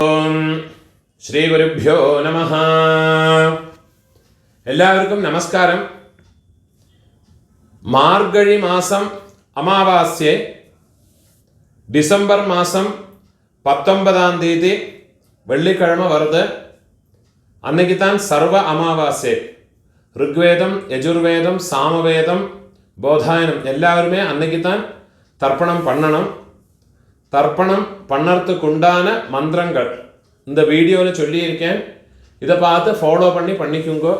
ഓം ശ്രീ ഗുരുഭ്യോ നമഃ. എല്ലാവർക്കും നമസ്കാരം. മാർഗഴി മാസം അമാവാസ്യ ഡിസംബർ മാസം 19-ാം തീയതി വെള്ളിക്കിഴമ വരുത്. അന്നേക്കിത്താൻ സർവ അമാവാസ്യ ഋഗ്വേദം, യജുർവേദം, സാമവേദം, ബോധായനം എല്ലാവരുമേ അന്നേക്കിത്താൻ தர்ப்பணம் பண்ணணும். தர்ப்பணம் பண்ணறதுக்கு உண்டான மந்திரங்கள் இந்த வீடியோவில் சொல்லியிருக்கேன். இதை பார்த்து ஃபாலோ பண்ணிக்குங்கோ.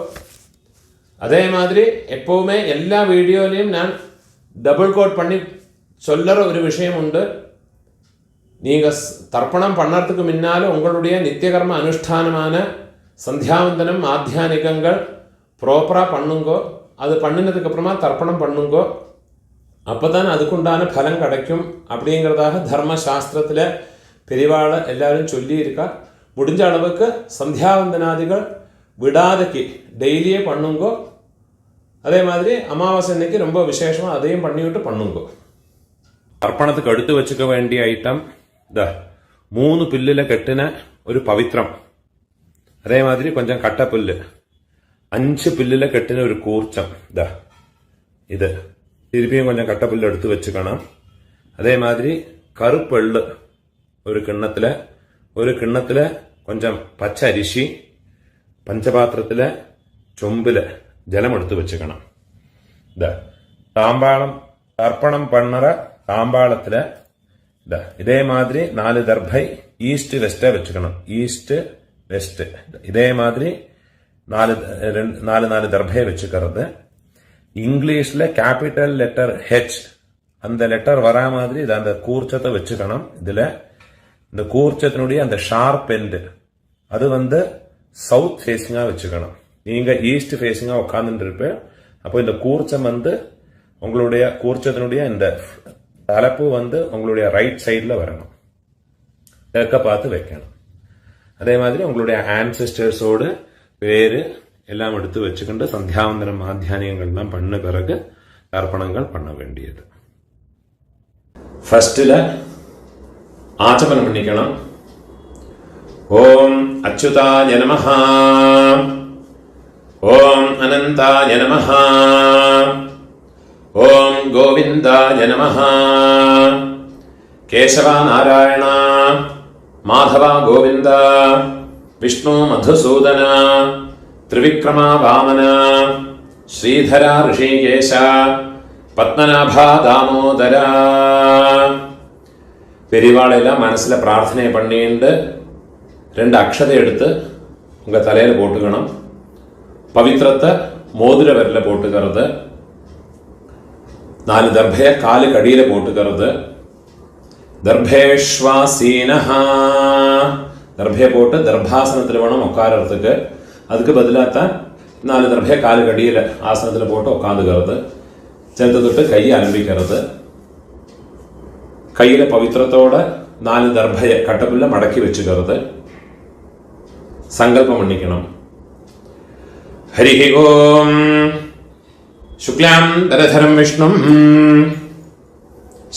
அதே மாதிரி எப்போவுமே எல்லா வீடியோலையும் நான் டபுள் கோட் பண்ணி சொல்லுற ஒரு விஷயம் உண்டு. நீங்கள் தர்ப்பணம் பண்ணறதுக்கு முன்னால் உங்களுடைய நித்தியகர்ம அனுஷ்டானமான சந்தியாவந்தனம் ஆத்தியானிகங்கள் ப்ராப்பராக பண்ணுங்கோ. அது பண்ணினதுக்கப்புறமா தர்ப்பணம் பண்ணுங்கோ. அப்போ தான் அதுக்குண்டான பலம் கிடைக்கும் அப்படிங்கிறதாக தர்மசாஸ்திரத்தில் பெரிவாளை எல்லாரும் சொல்லியிருக்கா. முடிஞ்ச அளவுக்கு சந்தியாவந்தனாதிகள் விடாதக்கு டெய்லியே பண்ணுங்கோ. அதே மாதிரி அமாவாசை அன்னைக்கு ரொம்ப விசேஷமாக அதையும் பண்ணிவிட்டு பண்ணுங்கோ. தர்ப்பணத்துக்கு எடுத்து வச்சுக்க வேண்டிய ஐட்டம் இந்த 3 புல்லில் கட்டின ஒரு பவித்திரம், அதே மாதிரி கொஞ்சம் கட்டப்புல்லு, 5 புல்லில் கட்டின ஒரு கூர்ச்சம், இது திருப்பியும் கொஞ்சம் கட்டப்புல்லு எடுத்து வச்சுக்கணும். அதே மாதிரி கருப்பெள்ளு ஒரு கிண்ணத்தில் கொஞ்சம் பச்சை அரிசி, பஞ்சபாத்திரத்தில் சொம்பில் ஜலம் எடுத்து வச்சுக்கணும். தாம்பாளம் தர்ப்பணம் பண்ணுற தாம்பாளத்தில் இதே மாதிரி 4 தர்பை ஈஸ்ட் வெஸ்டை வச்சுக்கணும். ஈஸ்ட் வெஸ்ட் இதே மாதிரி 4 தர்பையை வச்சுக்கிறது. இங்கிலீஷில் கேபிட்டல் லெட்டர் ஹெச் அந்த லெட்டர் வரா மாதிரி இது அந்த கூர்ச்சத்தை வச்சுக்கணும். இதில் இந்த கூர்ச்சத்தினுடைய அந்த ஷார்ப் எண்டு அது சவுத் ஃபேஸிங்காக வச்சுக்கணும். நீங்கள் ஈஸ்ட் ஃபேஸிங்காக உட்காந்துட்டு இருப்பேன். அப்போ இந்த கூர்ச்சம் உங்களுடைய கூர்ச்சத்தினுடைய இந்த தலைப்பு உங்களுடைய ரைட் சைடில் வரணும். தெற்க பார்த்து வைக்கணும். அதே மாதிரி உங்களுடைய ஆன்செஸ்டர்ஸோடு பேரு எல்லாம் எடுத்து வச்சுக்கிட்டு சந்தியாவந்தனம் ஆத்தியானியங்கள்லாம் பண்ண பிறகு தர்ப்பணங்கள் பண்ண வேண்டியது. ஃபர்ஸ்ட்ல ஆச்சமனம் பண்ணிக்கணும். ஓம் அச்சுதாய நமஹ, ஓம் அனந்தாய நமஹ, ஓம் கோவிந்தாய நமஹ, கேசவா நாராயண மாதவா கோவிந்தா, விஷ்ணு மதுசூதன, ത്രിവിക്രമ വാമന, ശ്രീധര ഋഷികേശ, പത്മനാഭ ദാമോദര. பெரியவாளெல்லாம் மனசில் பிரார்த்தனை பண்ணிட்டு 2 அக்ஷதை எடுத்து உங்கள் தலையில் போட்டுக்கணும். பவித்திரத்தை மோதிர விரலில் போட்டுக்கிறது. 4 தர்பையை காலு கடியில் போட்டுக்கிறது. தர்பேஷ்வாசீனஹா தர்பையை போட்டு தர்பாசனத்தில் வேணும் உட்காரத்துக்கு. அதுக்கு பதிலாகத்தான் 4 தர்பையை காலு கடியில் ஆசனத்தில் போட்டு உட்காந்துக்கிறது. சேர்த்து தொட்டு கையை அனுப்பிக்கிறது. கையில் பவித்திரத்தோட 4 தர்பையை கட்டப்புல்ல மடக்கி வச்சுக்கிறது. சங்கல்பம் பண்ணிக்கணும். ஹரி ஓம் சுக்லாம் தரதரம் விஷ்ணும்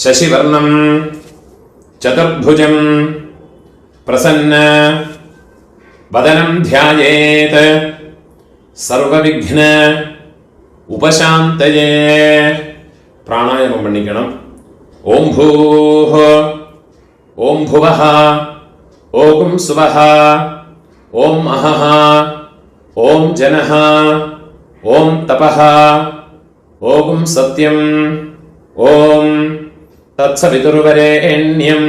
சசிவர்ணம் சதுர்புஜம் பிரசன்ன வதனம் தியாயேத் சர்வவிக்ன உபசாந்தயே. பிராணாயாமம் பண்ணிக்கணும். ஓம் பூஹ, ஓம் புவஹ, ஓம் சுவஹ, ஓம் அஹஹ, ஓம் ஜனஹ, ஓம் தபஹ, ஓம் சத்யம், ஓம் தத்சவிதுர்வரேண்யம்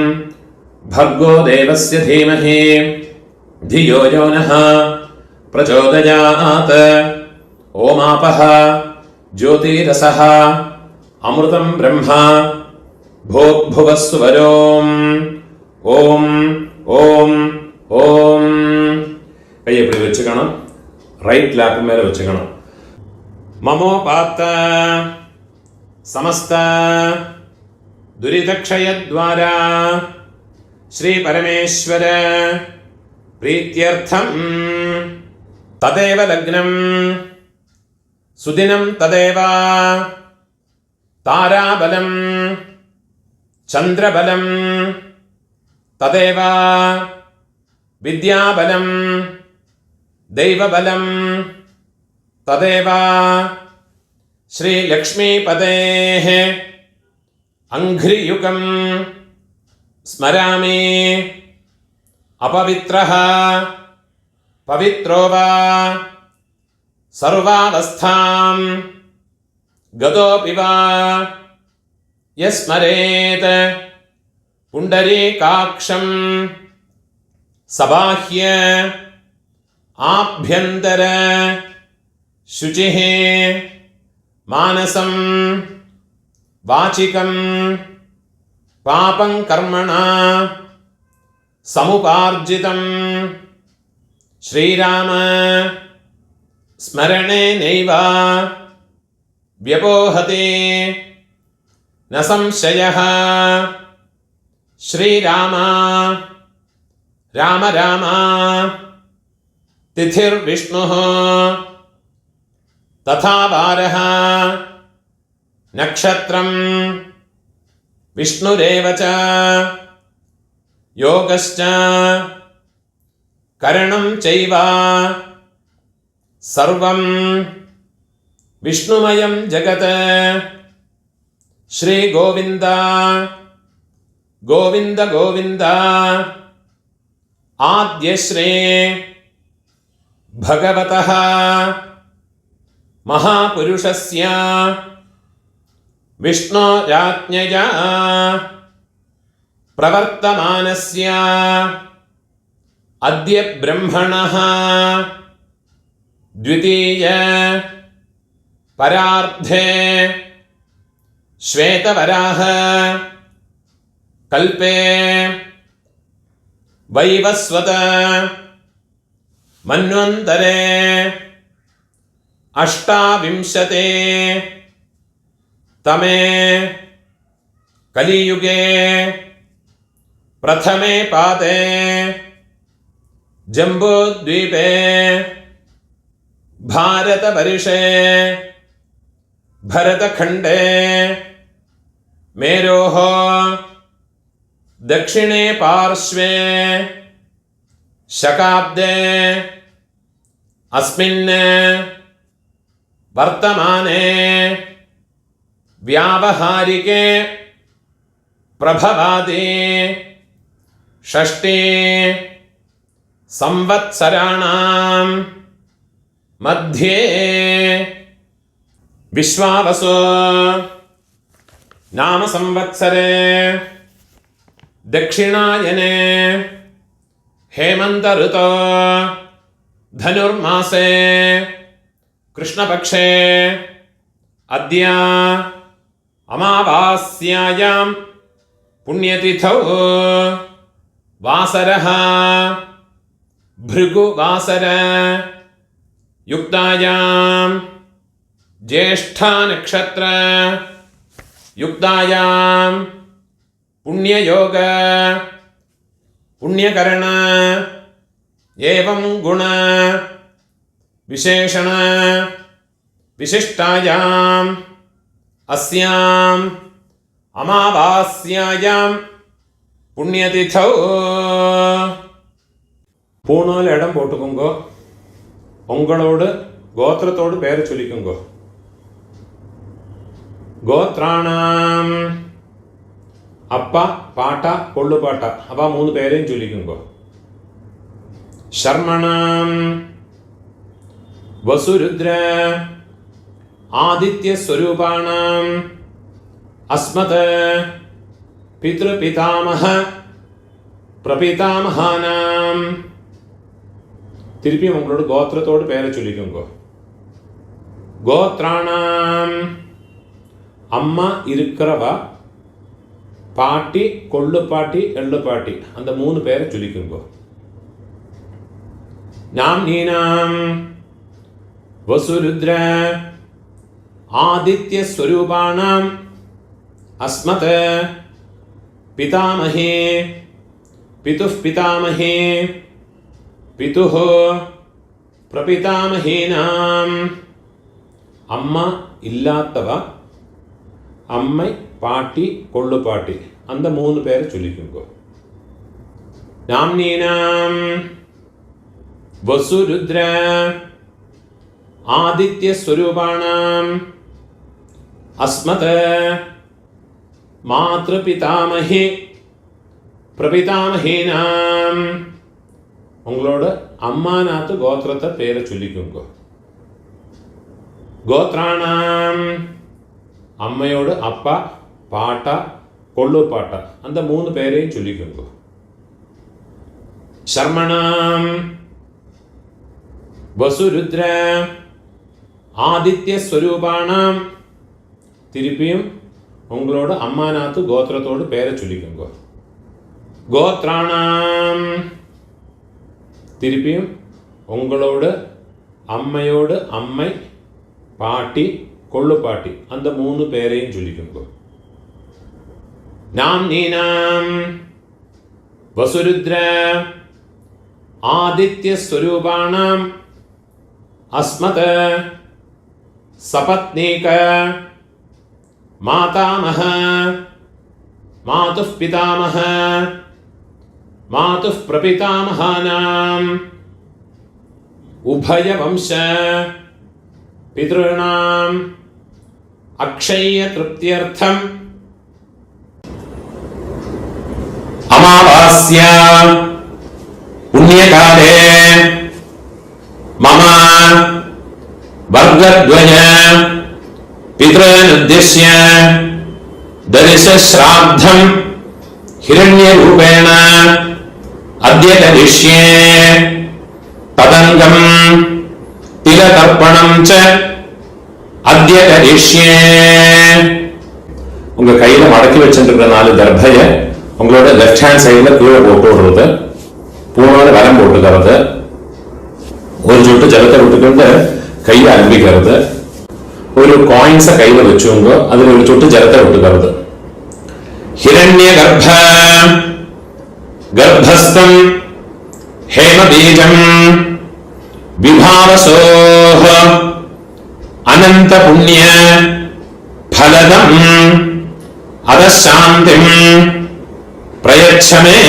भर्गो देवस्य धीमहि धियो यो नः प्रचोदयात्. ओमापः ज्योतिरसः अमृतं ब्रह्मा भूर्भुवः सुवरोम्. ஓம் ஓம் ஓம். கையை எப்படி வச்சுக்கணும்? ரைட் லேப் மேலே வச்சுக்கணும். மமோபாத்த சமஸ்த துரிதக்ஷயத்வாரா श्री परमेश्वर प्रीत्यर्थम तदेव लग्नं सुदिनं तदेव ताराबलं चंद्रबलं तदेव विद्याबलं दैवबलं तदेव श्रीलक्ष्मीपतेः अङ्घ्रियुगं स्मरामि। अपवित्रः पवित्रो वा सर्वावस्थां गतोऽपि वा यस्मरेत् पुण्डरीकाक्षं सबाह्य आभ्यन्तर शुचिः मानसं वाचिकं पापं कर्मणा समुपार्जितं श्रीराम स्मरणेनैव व्यपोहते न संशयः। श्रीराम राम राम तिथिर्विष्णुः तथा वारः नक्षत्रं विष्णुरेव च योगश्च करणं चैव सर्वं विष्णुमयं जगत्। श्री गोविंद गोविंद गोविंद आद्यश्री भगवतः महापुरुषस्य विष्णोराज्ञया प्रवर्तमानस्य अद्य ब्रह्मणः द्वितीय परार्धे श्वेतवराह कल्पे वैवस्वत मन्वन्तरे अष्टाविंशते तमे कलियुगे प्रथमे पादे जम्बूद्वीपे भारतवर्षे भरतखण्डे मेरोः दक्षिणे पार्श्वे शकाब्दे अस्मिन् वर्तमाने व्यावहारिके प्रभवादि षष्ठी संवत्सराणां मध्ये विश्वावसु नाम संवत्सरे दक्षिणायने हेमंत ऋतो धनुर्मासे कृष्णपक्षे अद्य अमावास्यायां पुण्यतिथौ वासरः भृगुवासर युक्तायां ज्येष्ठा नक्षत्र युक्तायां पुण्ययोग पुण्यकरण एवं गुण विशेषण विशिष्टायां अस्यां अमावास्यायां पुण्यतिथौ பூணால் இடம் போட்டுக்கோங்கோ. உங்களோட கோத்திரத்தோடு பேரை சொல்லிக்கோங்கோ. கோத்ராணாம் அப்பா பாட்டா கொள்ளு பாட்டா அப்பா 3 பேரையும் சொல்லிக்கோங்கோ. शर्मणाम वसुरुद्र आदित्य स्वरूपाणाम अस्मत् पितृपितामह प्रपितामहानाम திருப்பி உங்களோட கோத்திரத்தோடு பேரை சொல்லிக்கோங்க. கோத்ராணாம் அம்மா இருக்கிறவா பாட்டி கொள்ளு பாட்டி எள்ளு பாட்டி அந்த 3 பேரை சொல்லிக்கோங்க. நாம்னீனாம் வசுருத்ர ஆதித்ய ஸ்வரூபாணாம் அஸ்மத் பிதாமஹே பிதுः பிதாமஹே पितुः प्रपितामहीनाम् अम्मा इल्लात्तवा अम्मै पाटी कोल्लु पाटी अंद 3 பேரை சொல்லிக்கோங்க. நாம்னீனாம் വസുരുദ്ര ആദിത്യസ്വരൂപാണാം അസ്മത് മാതൃപിതാമഹി പ്രപിതാമഹീനാം. உங்களோட அம்மாநாத்து கோத்திரத்தை பேரை சொல்லிக்கோங்க. கோத்ராணாம் அம்மையோட அப்பா, பாட்டா, கொள்ளூர் பாட்டா, அந்த 3 பேரையும் சொல்லிக்கோங்க. சர்மணாம் வசுருத்ர ஆதித்ய ஸ்வரூபாணாம். திருப்பியும் உங்களோட அம்மாநாத்து கோத்திரத்தோடு பேரை சொல்லிக்கோங்க. கோத்ராணாம் திருப்பியும் உங்களோட அம்மையோடு அம்மை, பாட்டி, கொள்ளுப்பாட்டி, அந்த 3 பேரையும் சொல்லிக்கோங்க. நாம் நீனாம் வசுருத்ர ஆதித்ய ஸ்வரூபாணாம் அஸ்மத் சபத்னீக மாதாமஹ மாதுः பிதாமஹ மாதுः பிரபிதாமகானாம் உபயவம்ச பிதॄணாம் அக்ஷய திருப்தியர்த்தம் அமாவாஸ்யா புண்ணியகாலே மம வர்கத்வய பிதॄனுद्दिश्य दर्शश्राद्धं हिरण्यरूपेण अद्य करिष्ये. तदङ्गं तिलतर्पणं च अद्य करिष्ये. உங்க கையில மடக்கி வச்சிருக்கிற 4 தர்பைய உங்களோட லெஃப்ட் ஹேண்ட் சைடுல கீழே போட்டு விடுறது, பூனோட வரம் போட்டுக்கிறது, ஒரு சொட்டு ஜலத்தை விட்டுக்கிட்டு கையை அலம்பிக்கிறது, ஒரு காயின்ஸை கையில வச்சுங்க, அதுல ஒரு சொட்டு ஜலத்தை விட்டுக்கிறது. हिरण्य गर्भ गर्भस्थं हेमबीजं विभावसोः अनंत पुण्य फलदं अदशांतिं प्रयच्छमे.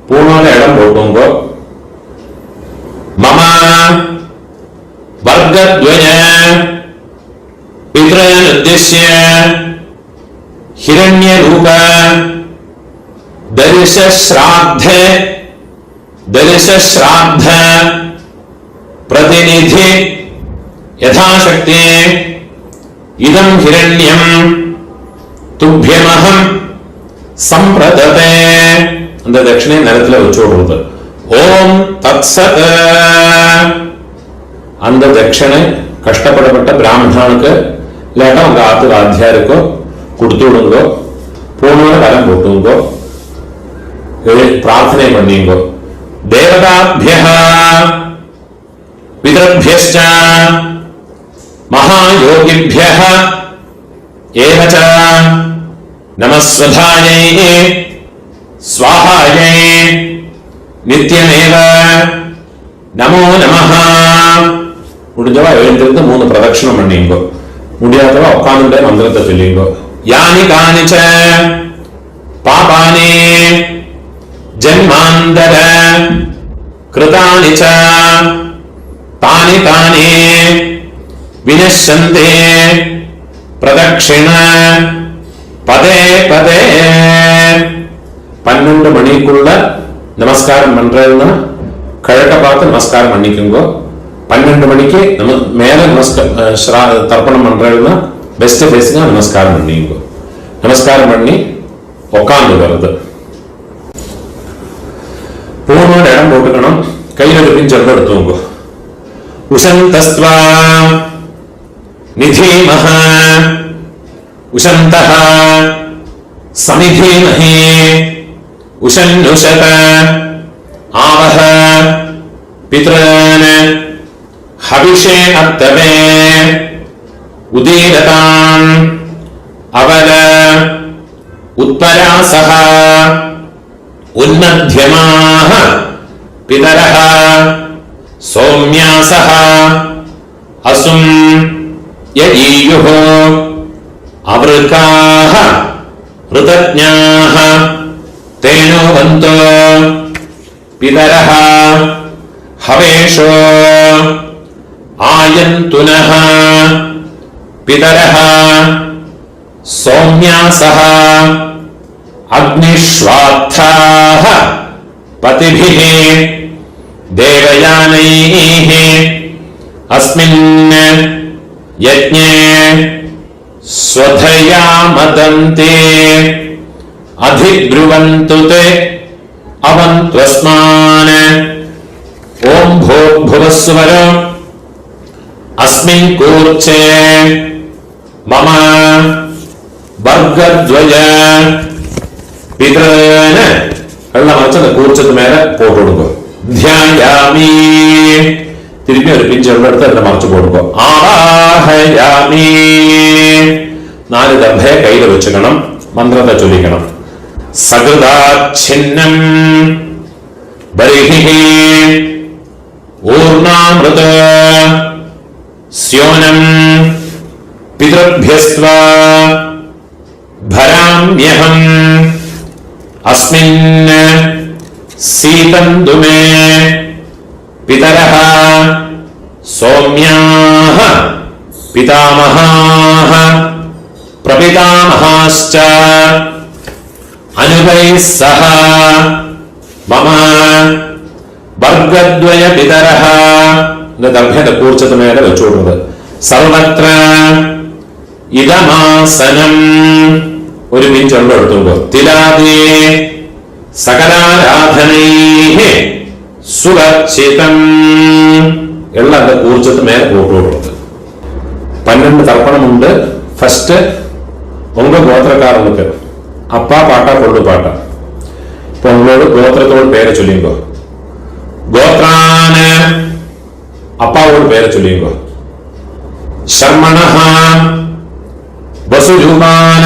पूर्णोட இடம் போட்டுங்க. मम वर्गद्वय पितॄनुद्दिश्य हिरण्यरूप दर्शश्राद्ध प्रतिनिधि यथाशक्ति इदं हिरण्यं तुभ्यमहं संप्रदते. அந்த தட்சிணை நேரத்துல வச்சு விடுறது. ஓம் தத்சத். அந்த தட்சிணை கஷ்டப்படப்பட்ட பிராமணனுக்கு இல்லாட்டா உங்க ஆத்து வாத்தியாருக்கோ கொடுத்து விடுங்கோ. பூர்ண வரம் போட்டுங்கோ, பிரார்த்தனை பண்ணீங்கோ. தேவதாभ्यः பிதர்भ्यश्च महायोगिभ्यः एव च नमस्वधायै स्वाहायै नित्यमेव नमो नमः. முடிஞ்சவா எழுந்திருந்து 3 பிரதட்சணம் பண்ணீங்கோ. முடியாதவா உட்கார்ந்துட்டே மந்திரத்தை சொல்லிங்கோ. यानि कानिच पापानि जन्मान्तर कृतानि च तानि तानि विनश्यन्ते प्रदक्षिण पदे पदे. 12 மணிக்குள்ள நமஸ்காரம் பண்றதுன்னா கிழக்க பார்த்து நமஸ்காரம் பண்ணிக்குங்கோ. 12 மணிக்கு மேல தர்ப்பணம் பண்றதுன்னா பெஸ்ட் பேசுங்க, நமஸ்காரம் பண்ணிங்க. நமஸ்காரம் பண்ணி உட்காந்து வருது. பூர்ணோட இடம் போட்டுக்கணும். கையில பிஞ்சல் எடுத்துங்க. உசந்தஸ்த்வா நிதீமஹ உசந்தஹ சமிதீமஹி உஷன்னுஷத ஆவஹ பித்ரான் ஹவிஷே அத்தவே उदीरताम् अवल उत्परासः उन्मध्यमाः पितरः सौम्यासः असुम् यजीयुः अवृकाः ऋतज्ञाः तेनो वन्तो पितरः हवेशो आयन्तुनः पितरः सौम्यासः अग्निश्वात्थाः पतिभिः देवयानैः अस्मिन् यज्ञे स्वधया मदन्ते अधिब्रुवन्तु ते अवन्त्वस्मान् ओं भूर्भुवस्सुवर अस्मिन् कूर्चे मम वर्गद्वय पितॄन् വെള്ളം വെച്ച് அந்த കൂർച്ചത്ത് മേലെ പോട്ട് കൊടുക്കുക. ധ്യായാമി തിരുപ്പി ഒരു പിഞ്ച് വെള്ളം എടുത്ത് അതിനെ മറിച്ച് കൊടുക്കുക. ആവാഹയാമി 4 ദർഭയെ കയ്യിൽ വെച്ചുക്കണം. മന്ത്രത്തെ ചൊല്ലിക്കണം. സകൃതാച്ഛിന്നം ബർഹിഃ ഊർണാമൃത സ്യോനം പിതൃഭ്യസ്ത്വ ഭരാമ്യഹം अस्मिन् सीतन्तु मे पितरः सौम्याः पितामहाः प्रपितामहाश्च अनुगैः सह मम वर्गद्वय पितरः दर्भ्यते കൂർച്ചത്ത് മേലെ വെച്ചുകൊടുക്കുന്നത്. സർവത്ര ഇദമാസനം ഒരു പിഞ്ച് വെള്ളം എടുത്തുകൊണ്ട് തിലാദേ സകലാരാധനൈഃ സുരക്ഷിതം എള്ള அந்த കൂർച്ചത്ത് மேல போட்டு விடுறது. 12 தர்ப்பணமுண்டு. ஃபர்ஸ்ட் உங்க கோத்திரக்காரனுக்கு அப்பா பாட்டா பொண்ணு பாட்டா. இப்போ உங்களோட கோத்திரத்தோட பேரை சொல்லிங்க. கோத்ரான அப்பாவோட பேரை சொல்லிங்க. சர்மணஹ வசுஜுமான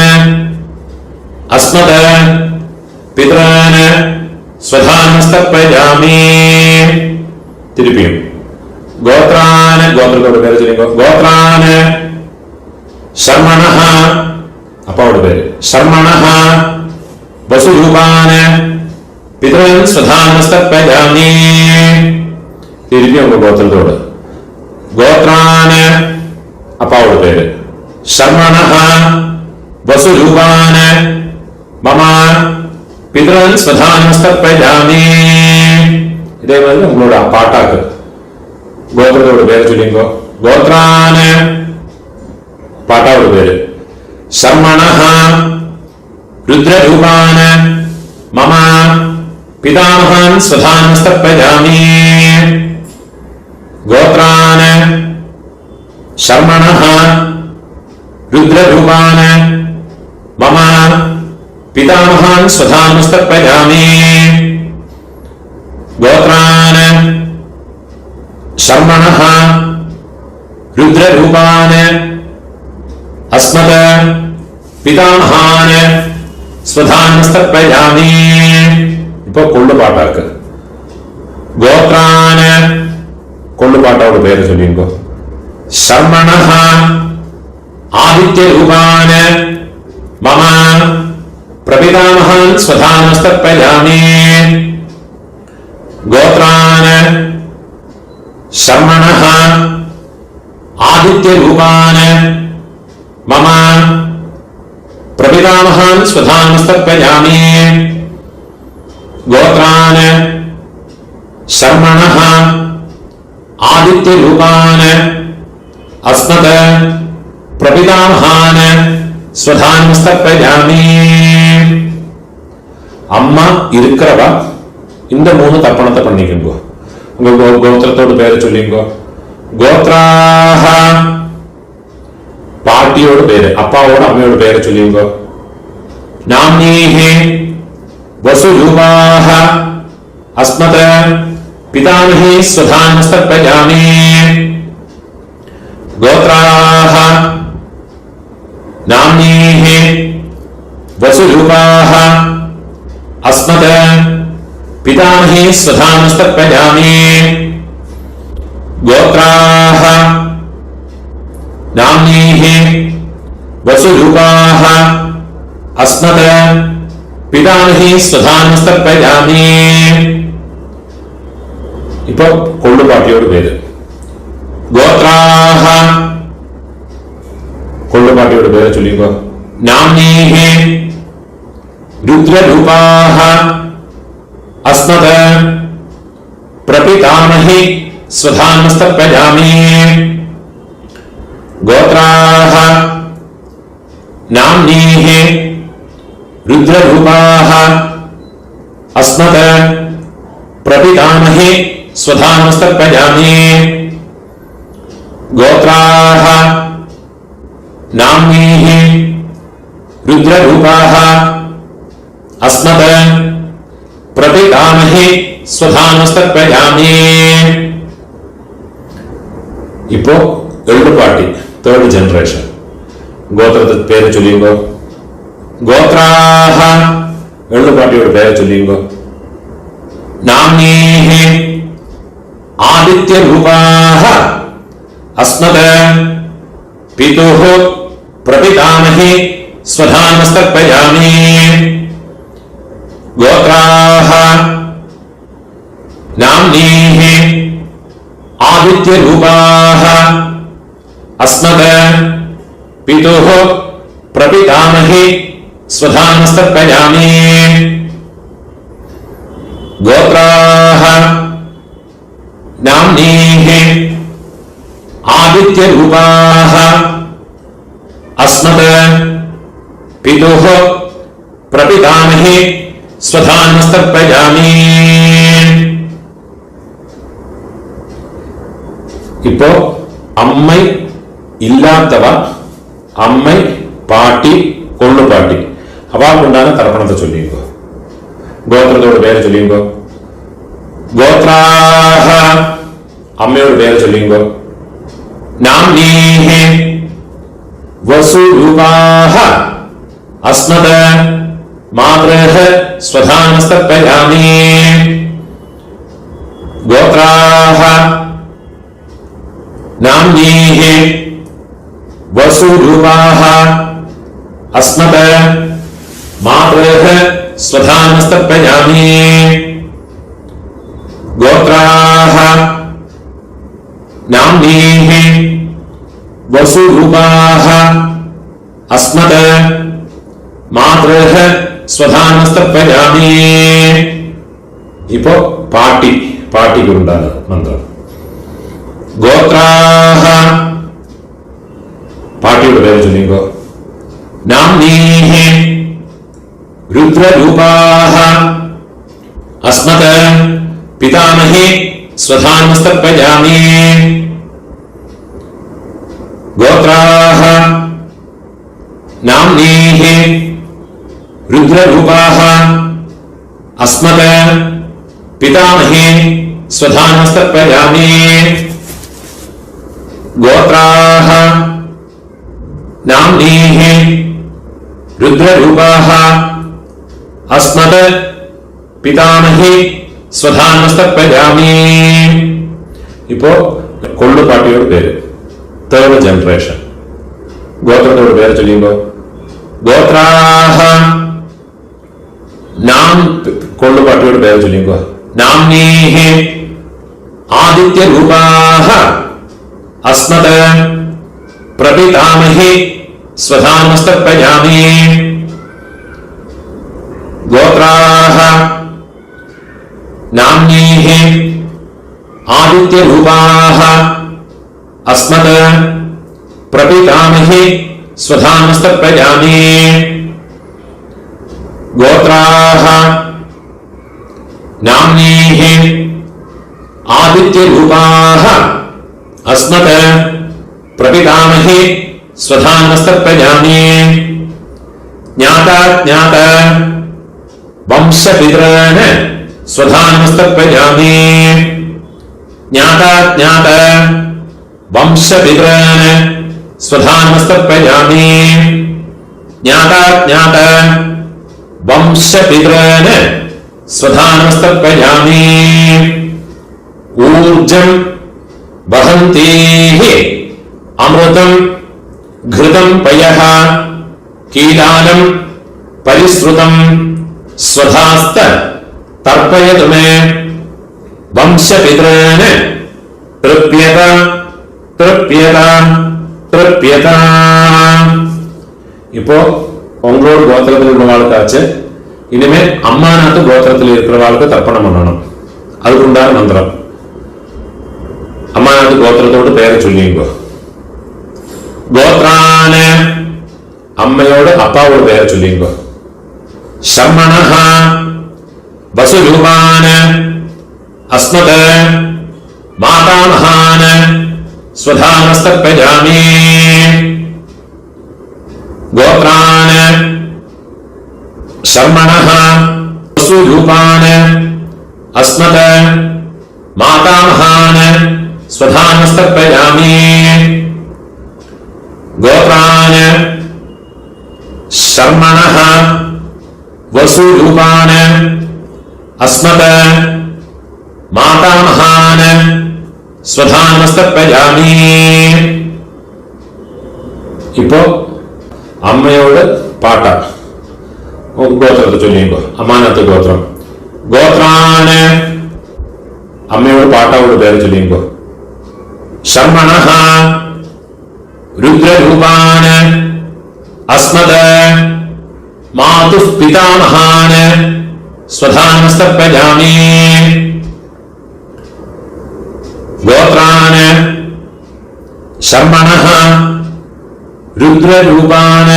अस्मद पितॄन् स्वधानस्तर्पयामि. തിരുപ്പിയും ഗോത്രാൻ ഗോത്രത്തോട് പേര് ചൊല്ലിക്കോ. ഗോത്രാൻ ശർമ്മണഃ അപ്പാവുടെ പേര് ശർമ്മണഃ വസുരൂപാൻ പിതॄൻ സ്വധാനസ്തർപ്പയാമി. തിരുപ്പിയും ഗോത്രത്തോട് ഗോത്രാൻ അപ്പാവുടെ പേര് ശർമ്മണഃ വസുരൂപാൻ മമ പിതൃൻ സ്വധാനസ്തർപ്പയാമി. ഇതേമാതിരി നമ്മളോട് പാട്ടാക്ക് ഗോത്രത്തോട് പേര് ചൊല്ലിക്കോ. ഗോത്രാന് പാട്ടാவோட പേര് ശർമ്മണഃ രുദ്രരൂപാന് മമ പിതാമഹാൻ സ്വധാനസ്തർപ്പയാമി. ഗോത്രാന് ശർമ്മണഃ രുദ്രരൂപാന് മമ പിതാമഹാൻ സ്വധാനസ്തർപ്പയാമി. ഗോത്രാൻ ശർമ്മണഃ രുദ്രരൂപാൻ അസ്മദ് പിതാമഹാൻ സ്വധാനസ്തർപ്പയാമി. ഇപ്പൊ കൊള്ളുപാട്ടാക്ക് ഗോത്രാൻ കൊള്ളുപാട്ടോട് പേര് ചൊല്ലിക്കോ. ശർമ്മണഃ ആദിത്യരൂപാൻ മമ പ്രപിതാമഹാൻ സ്വധാനസ്തർപ്പയാമി. ഗോത്രാൻ ശർമ്മണഃ ആദിത്യരൂപാൻ മമ പ്രപിതാമഹാൻ സ്വധാനസ്തർപ്പയാമി. ഗോത്രാൻ ശർമ്മണഃ ആദിത്യരൂപാൻ അസ്മദ് പ്രപിതാമഹാൻ സ്വധാനസ്തർപ്പയാമി. அம்மா இருக்கிறவ இந்த 3 தர்ப்பணத்தை பண்ணிக்கோ. உங்க கோத்திரத்தோட பேரை சொல்லிங்கோ. கோத்ராஹ பாட்டியோட பேரு அப்பாவோட அம்மையோட பேரை சொல்லிங்கோ. நாம்னீஹி வசுரூபாஹ அஸ்மத் பிதாமஹி ஸ்வதானஸ்தர்ப்பயாமி. கோத்ராஹ நாம்னீஹி வசுரூபாஹ அஸ்மத் பிதாமஹி ஸ்வதானஸ்தர்ப்பயாமி. கோத்ராஹ நாம்னீஹி வசுரூபாஹ அஸ்மத் பிதாமஹி ஸ்வதானஸ்தர்ப்பயாமி. ഇപ്പൊ കൊള്ളുപാട്ടിയോട് പേര്. ഗോത്രാഹ, കൊള്ളുപാട്ടിയോട് പേര് ചൊല്ലിക്കോ. നാംനീഹി രുദ്രരൂപാഹ അസ്മത് പ്രപിതാമഹി സ്വധാനമസ്തപ്രജാമി. ഗോത്രാഹ നാംനീഹി രുദ്രരൂപാഹ അസ്മത് പ്രപിതാമഹി സ്വധാനമസ്തപ്രജാമി. ഗോത്രാഹ നാംനീഹി രുദ്രരൂപാഹ അസ്മത് പ്രപിതാമഹി സ്വധാനമസ്തപ്രജാമി. ഇപ്പോ എള്ളുപാട്ടി തേർഡ് ജനറേഷൻ. ഗോത്രത്തെ പേര് ചൊല്ലിയുമ്പോ ഗോത്രാഹ, എള്ളുപാട്ടിയോട് പേര് ചൊല്ലിയുമ്പോ നാംനീഹി ആദിത്യരൂപാഹ അസ്മത് പിതുഃ പ്രപിതാമഹി സ്വധാനമസ്തപ്രജാമി. ഗോത്രാഹ നാംനീഹി ആദിത്യരൂപാഹ അസ്മത് പിതുഃ പ്രപിതാമഹി സ്വധാനമസ്തപ്രജാമി. ഗോത്രാഹ നാംനീഹി ആദിത്യരൂപാഹ അസ്മത് പിതുഃ പ്രപിതാമഹി സ്വധാനമസ്തപ്രജാമി. ഇപ്പോ അമ്മ ഇല്ലാത്തവ, അമ്മ പാട്ടി കൊള്ളുപാട്ടി അവാകൊണ്ടാണ് തർപ്പണത്തെ ചൊല്ലിയുക. ഗോത്രത്തോട് പേര് ചൊല്ലിയുമ്പോ ഗോത്രാഹ, അമ്മയോട് പേര് ചൊല്ലിയുമ്പോ നാംനീഹി വസുരൂപാഹ അസ്മത് മാതൃഹ സ്വധാനമസ്തപ്രജാമി. ഗോത്രാഹ നാംനീഹി വസുരൂപാഹ അസ്മത് മാതൃഹ സ്വധാനമസ്തപ്രജാമി. ഗോത്രാഹ നാംനീഹി വസുരൂപാഹ അസ്മത് മാതൃഹ സ്വധാനമസ്തപ്രജാമി. ഇപ്പോ പാട്ടിക്കുണ്ടാണ് മന്ത്രം. ഗോത്രാഹ, പാട്ടിയുടെ പേര് ചൊല്ലിക്കോ. നാംനീഹി രുദ്രരൂപാഹ അസ്മത് പിതാമഹി സ്വധാനമസ്തപ്രജാമി. ഗോത്രാഹ നാംനീഹി രുദ്രരൂപാഹ അസ്മത് പിതാമഹി സ്വധാനമസ്തപ്രജാമി. ഗോത്രാഹ നാംനീഹി രുദ്രരൂപാഹ അസ്മത് പിതാമഹി സ്വധാനമസ്തപ്രജാമി. ഇപ്പോ കൊള്ളുപാട്ടിയോട് പേര് തേർഡ് ജനറേഷൻ. ഗോത്രത്തോട് പേര് ചൊല്ലിയുമ്പോ ഗോത്രാഹ നാം, കൊള്ളുപാട്ടിയോട് പേര് ചൊല്ലിയുമ്പോ നാംനീഹി ആദിത്യരൂപാഹ അസ്മത് പ്രപിതാമഹി സ്വധാനമസ്തപ്രജാമി. ഗോത്രാഹ നാംനീഹി ആദിത്യരൂപാഹ അസ്മത് പ്രപിതാമഹി സ്വധാനമസ്തപ്രജാമി. ഗോത്രാഹ നാംനീഹി ആദിത്യരൂപാഹ അസ്മത് പ്രപിതാമഹി സ്വധാനമസ്തപ്രജാമി. ജ്ഞാതാജ്ഞാത വംശപിതॄന് സ്വധാനമസ്തപ്രജാമി. ജ്ഞാതാജ്ഞാത വംശപിതॄന് സ്വധാനമസ്തപ്രജാമി. ജ്ഞാതാജ്ഞാത വംശപിതॄന് സ്വധാനമസ്തപ്രജാമി. ഊർജം വഹന്തീഹി അമൃതം ഘൃതം പയഃ കീലാനം പരിശ്രുതം സ്വധാസ്ത തർപ്പയതു മേ. വംശപിതൃന് തൃപ്യത തൃപ്യത തൃപ്യത. இப்போ உங்களோட கோத்திரத்தில் உள்ளவாளுக்காச்சு இனிமே அம்மாநாத்து கோத்திரத்தில் இருக்கிறவாளுக்கு தர்ப்பணம் பண்ணணும். அதுக்குண்டான மந்திரம். அம்மாநாத்து கோத்திரத்தோட பேரை சொல்லிங்க. கோத்ரான அம்மையோட அப்பாவோட பேரை சொல்லிங்க. சம்மணஹ வசுரூபான அஸ்மத மாதாமஹான ஸ்வதானஸ்தப்பஜாமி. गोत्रान शर्मणः वसुरूपान अस्मत् मातामहान स्वधानस्तर्पयामि. गोत्रान शर्मणः वसुरूपान अस्मत् मातामहान स्वधानस्तर्पयामि. இப்போ അമ്മയോട് പാട്ട ഗോത്രത്തെ ചൊല്ലിക്കോ. അമ്മാനത്ത് ഗോത്രം. ഗോത്രാന് അമ്മയോട് പാട്ടാവോട് പേര് ചൊല്ലിക്കോ. ശർമണഃ രുദ്രരൂപാന് അസ്മത് മാതുഃ പിതാമഹാന് സ്വധാനസ്തർപ്പയാമി. ഗോത്രാന് ശർമണഃ രുദ്രരൂപാൻ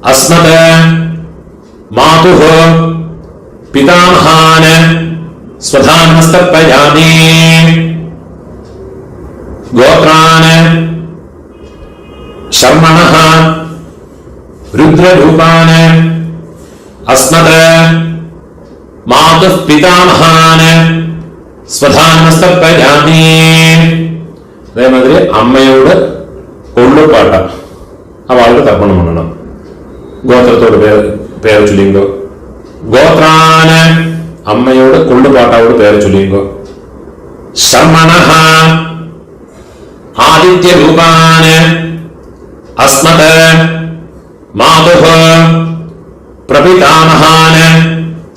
അസ്മത് മാതുഃ പിതാമഹാൻ സ്വധാനസ്തർപ്പയാമി. ഗോത്രാൻ ശർമണഃ രുദ്രരൂപാൻ അസ്മത് മാതുഃ പിതാമഹാൻ സ്വധാനസ്തർപ്പയാമി. അതേമാതിരി അമ്മയോട് കൊള്ളുപാട്ട അവൾക്ക് തർപ്പണം பண்ணணும். ഗോത്രത്തോട് പേര് ചൊല്ലിങ്കോ. ഗോത്രാന് അമ്മയോട് കൊള്ളുപാട്ടാവോട് പേര് ചൊല്ലിങ്കോ. ശർമണഃ ആദിത്യരൂപാന് അസ്മത് മാതുഃ പ്രപിതാമഹാന്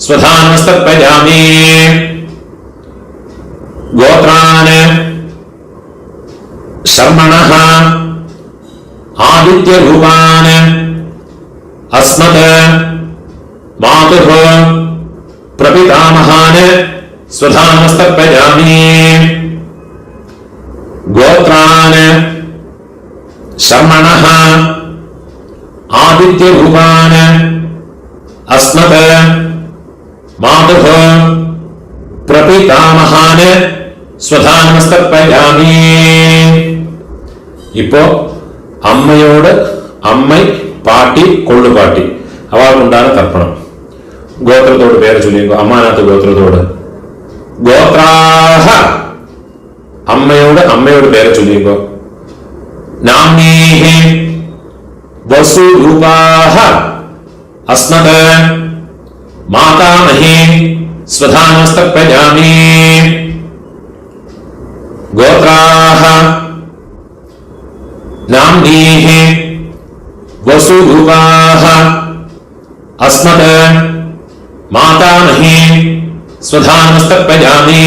സ്വധാനസ്തർപ്പയാമി. ഗോത്രാന് ശർമണഃ ആദിത്യരൂപാൻ അസ്മത് മാതുഃ പ്രപിതാമഹാൻ സ്വധാനസ്തർപ്പയാമി. ഗോത്രാൻ ശർമണഃ ആദിത്യരൂപാൻ അസ്മത് മാതുഃ പ്രപിതാമഹാൻ സ്വധാനസ്തർപ്പയാമി. ഇപ്പോ അമ്മയോട് അമ്മ പാട്ടി കൊള്ളുപാട്ടി അവൾക്കുണ്ടാണ് തർപ്പണം. ഗോത്രത്തോട് പേര് ചൊല്ലിക്കോ. അമ്മാനത്ത് ഗോത്രത്തോട്. ഗോത്രാഹ അമ്മയോട് പേര് ചൊല്ലിക്കോ. നാമ്നീഹി വസുരൂപാഹ അസ്മത് മാതാമഹി സ്വധാനസ്തർപ്പയാമി. ഗോത്രാഹ നാമ്നീഹി വസുരൂപാഹ അസ്മത് മാതാമഹി സ്വധാനസ്തർപ്പയാമി.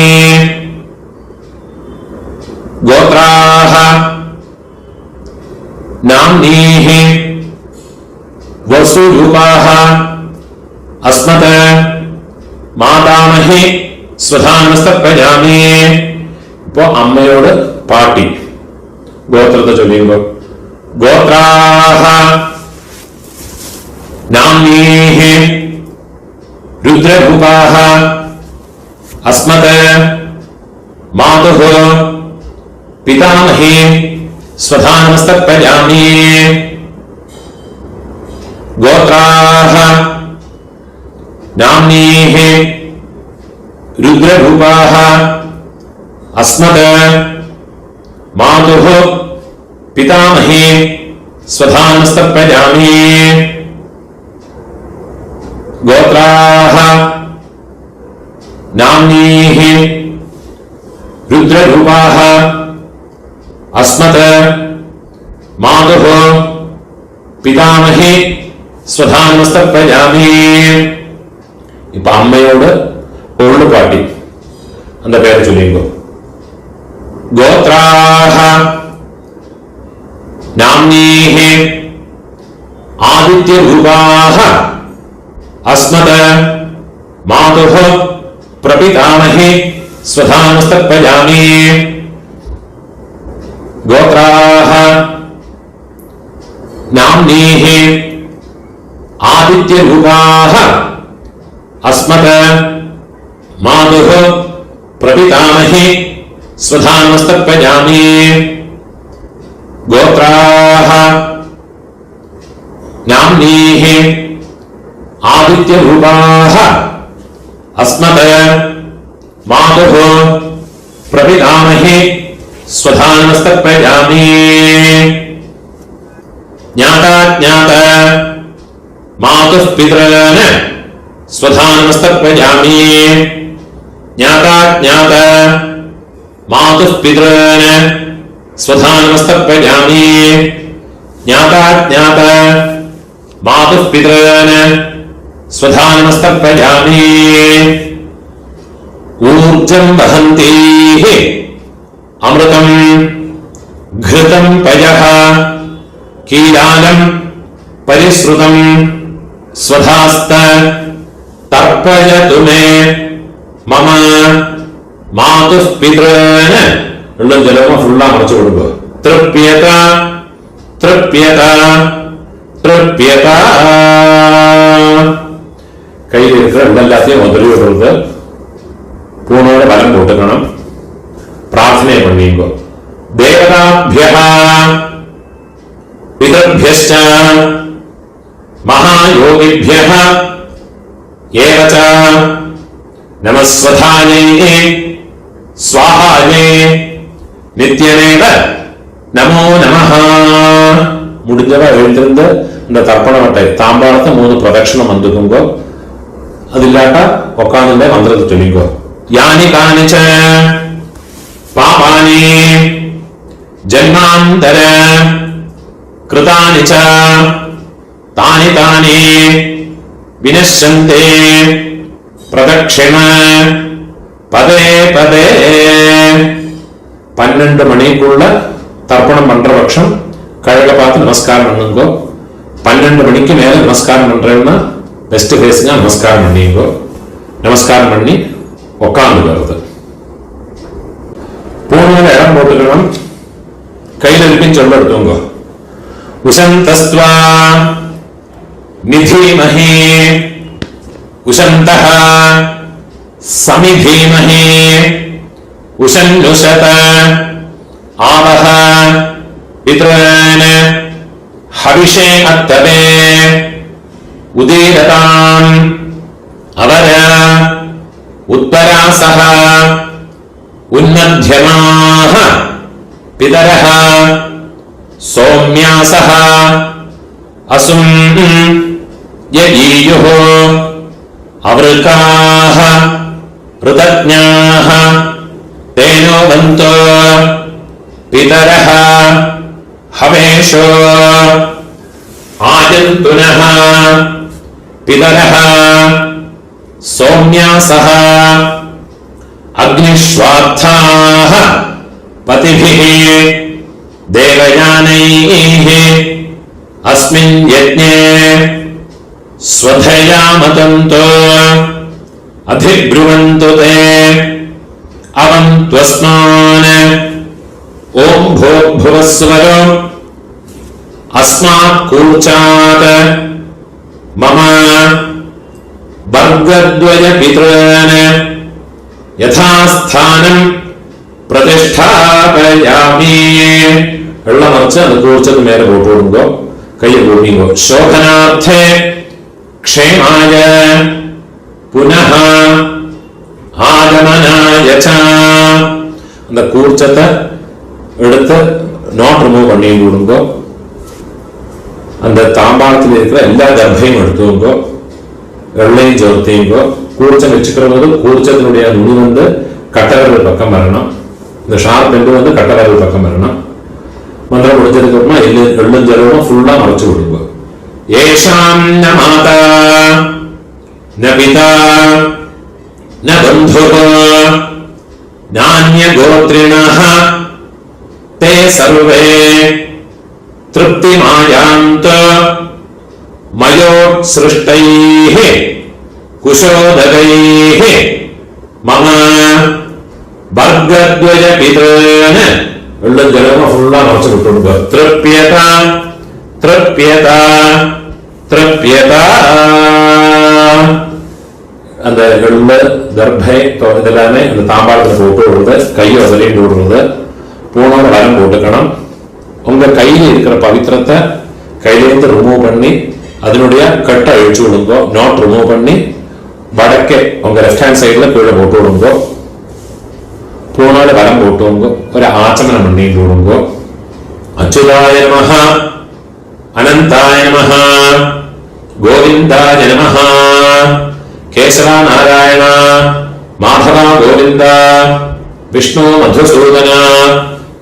ഗോത്രാഹ നാമ്നീഹി വസുരൂപാഹ അസ്മത് മാതാമഹി സ്വധാനസ്തർപ്പയാമി. ഇപ്പോ അമ്മയോട് പാട്ടി ഗോത്രത്തെ ചൊല്ലിയുമ്പോ. ഗോത്രാഹ നാമ്നീഹി രുദ്രരൂപാഹ അസ്മത് മാതുഃ പിതാമഹി സ്വധാനസ്തർപ്പയാമി. ഗോത്രാഹ നാമ്നീഹി രുദ്രരൂപാഹ അസ്മത് മാതുഃ പിതാമഹി സ്വധാനസ്തർപ്പയാമി. ഗോത്രാഹ നാമ്നീഹി രുദ്രരൂപാഹ അസ്മത് മാതുഃ പിതാമഹി സ്വധാനസ്തർപ്പയാമി. ഇപ്പൊ അമ്മയോട് കൊള്ളുപാട്ടി அந்த பேரை சொல்லிங்கோ. கோத்ராஹ நாம்னீஹ ஆதித்ய ரூபாஹ அஸ்மத மாதுஹ பிரபிதாமஹி ஸ்வதாமஸ்தத்பஜாமி. கோத்ராஹ நாம்னீஹ ஆதித்ய ரூபாஹ அஸ்மத மாதுஹ பிரபிதாமஹி ஸ்வதாமஸ்தத்பஜாமி. கோத்ராஹ நாம்னீஹ ஆதித்ய ரூபாஹ அஸ்மத மாதுஹ பிரபிதாமஹி ஸ்வதாமஸ்தத்பஜாமி. ஞாதா ஞாத மாதுः பிதॄன் ஸ்வதாமஸ்தத்பஜாமி. ஞாதா ஞாத மாதுः பிதॄன் ஸ்வதாமஸ்தத்பஜாமி. ஞாதா ஞாத மாதுः பிதॄன் ஸ்வதாமஸ்தத்பஜாமி. ஊர்ஜம் வஹந்தீஹ அமிர்தம் घृतं पयः कीलालं परिश्रुतं स्वधास्त तर्पयतु मे मम मातुः पितॄन् எல்லாம் ஜலமா ஃபுல்லா மறைச்சு கொடுங்க. திருப்யத திருப்யத திருப்யத. கையில் இருக்கிற எல்லாத்தையும் முதலி விடுறது. பூனோட பலம் போட்டுக்கணும். பிரார்த்தனை பண்ணிங்கோ. தேவதாभ्यः पितृभ्यश्च महायोगिभ्यः एव च नमस्वधायै स्वाहायै नित्यमेव नमो नमः. முடிஞ்சவா எழுந்திருந்து இந்த தர்ப்பண வட்டை தாம்பாளத்தை 3 பிரதட்சணம் வந்துக்குங்கோ. அது இல்லாட்டா உட்கார்ந்து மந்திரத்தை சொல்லிங்கோ. யானி காணிச்ச பாபானி ஜன்மாந்தர கிருதானி ச தானி தானி வினஷ்யந்தே பிரதக்ஷிண பதே பதே. 12 மணிக்குள்ள தர்ப்பணம் பண்ற பட்சம் கழக பார்த்து நமஸ்காரம் பண்ணுங்கோ. 12 மணிக்கு மேல நமஸ்காரம் பண்றேன்னா பெஸ்ட் ஃபேஸுங்க நமஸ்காரம் பண்ணிங்கோ. நமஸ்காரம் பண்ணி உட்கார்ந்து வருது. பூர்ண இடம் போட்டுக்கணும். கையில் இருப்பின்னு சொல்ல எடுத்துங்க. உசந்தஸ்த்வா நிதீமஹி உசந்தஹ சமிதீமஹி உசன்னுஷத ஆவஹ பித்ரன் ஹவிஷே அத்தவே உதீரதாம் அவர உத்தராசஹ உன்மத்யமாஹ பிதரஹ சௌம்யாசஹ அசும் யஈயுः அவ்ருகாஹ ருதஜ்ஞாஹ தேனோ வந்தோ பிதரஹ ஹவேஷோ ஆயந்துனஹ பிதரஹ சௌம்யாசஹ அக்னிஷ்வாத்தாஹ பதிபிः தேவயானைः அஸ்மின் யஜ்ஞே ஸ்வதயா மதந்தோ அதிப்ருவந்து தே அவந்த்வஸ்மான் ஓம் பூர்புவஸ்வரோ அஸ்மாத் கூர்ச்சாத் மம வர்கத்வய பித்ரன் யதாஸ்தானம் பிரதிஷ்டாபயாமி. வெள்ளம் வச்சு அந்த கூர்ச்சது மேல போட்டு விடுங்கோ. கையை போடுவீங்கோ. சோகனார்த்தே க்ஷேமாய புனः ஆகமனாய ச. அந்த கூர்ச்சத்தை எடுத்து நாட் ரிமூவ் பண்ணி விடுங்கோ. அந்த தாம்பாளத்தில் இருக்கிற எல்லா கர்ப்பையும் எடுத்துங்கோ. வெள்ளையும் சேர்த்தீங்கோ. கூர்ச்சம் வச்சுக்கிற போது கூர்ச்சத்தினுடைய நுனி வந்து கட்டவர்கள் பக்கம் வரணும். இந்த ஷார்ப் எண்டு வந்து கட்டவர்கள் பக்கம் வரணும். மந்திரம் முடிஞ்சதுக்கு அப்புறமா எள்ளும் ஜலமும் ஃபுல்லா மறைச்சு விடுங்க. ஏஷாம் ந மாதா ந பிதா ந பந்துः ஞான்யகோத்ரிணः தே சர்வே திருப்திமாயாந்த மயோத்ஸ்ருஷ்டைः குஷோதகைः மம வர்க்கத்வய பிதேன வெள்ளம் ஜலமா ஃபுல்லா மறைச்சு விட்டுடுங்க. திருப்யதா திருப்யதா திருப்யதா. அந்த வெள்ள கர்ப்பை இதெல்லாமே அந்த தாம்பாளத்துல போட்டு விடுறது, கையை அதிலையும் விடுறது, பூனோட வரம் போட்டுக்கணும். உங்க கையில இருக்கிற பவித்திரத்தை கையிலேருந்து ரிமூவ் பண்ணி அதனுடைய கட்டை அழிச்சு விடுங்கோ. நாட் ரிமூவ் பண்ணி வடக்கே உங்க லெஃப்ட் ஹேண்ட் சைட்ல கீழே போட்டு விடுங்கோ. பூனோட வரம் போட்டுவோங்க. ஒரு ஆச்சமனம் பண்ணிட்டு விடுங்கோ. அச்சுதாய நமஹ, அனந்தாய நமஹ, கோவிந்தாய நமஹ, கேசவா நாராயண, மாதவா கோவிந்த, விஷ்ணு மதுசூதன,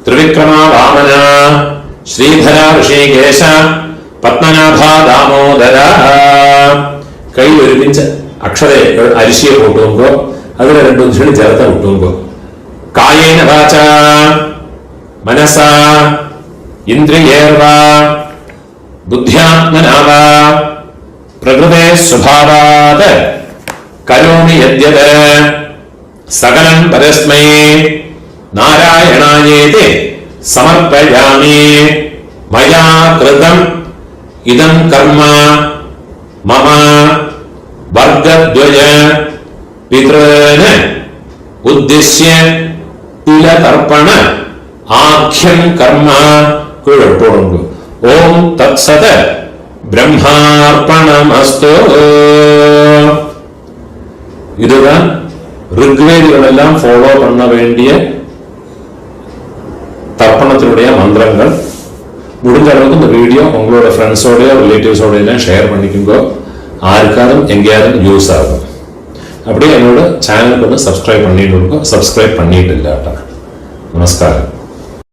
திரிவிக்ரமா வாமன, ஸ்ரீதரா ரிஷிகேஷ, பத்மநாபா தாமோதர. கையில் ஒரு பிஞ்ச அக்ஷர அரிசியை போட்டுவோங்கோ. அதுல 2 துளி ஜலத்தை விட்டுவோங்கோ. காயேன வாசா மனசா இந்திரியேர்வா புத்தியாத்மனா வா பிரகிருதே சுபாவாத் கரோமி யத்யத் சகலம் பரஸ்மை நாராயணாயேதி சமர்ப்பயாமி. மயா கிருதம் இதம் கர்ம மம வர்க்கத்வய பித்ரேன உத்திஷ்ய திலதர்ப்பண ஆக்யம் கர்ம கீழே போடுங்க. ஓம் தத்சத பிரம்மார்ப்பணமஸ்து. இதுதான் ரிக்வேதிகள் எல்லாம் ஃபாலோ பண்ண வேண்டிய தர்ப்பணத்தினுடைய மந்திரங்கள். முடிஞ்ச அளவுக்கு இந்த வீடியோ உங்களோட ஃப்ரெண்ட்ஸோடய ரிலேட்டிவ்ஸோட எல்லாம் ஷேர் பண்ணிக்கோங்க. யாருக்காரும் எங்கேயாரும் யூஸ் ஆகும். அப்படியே என்னோட சேனலுக்கு வந்து சப்ஸ்கிரைப் பண்ணிட்டு இருக்கோம். சப்ஸ்கிரைப் பண்ணிட்டு இல்லாட்டா. நமஸ்காரம்.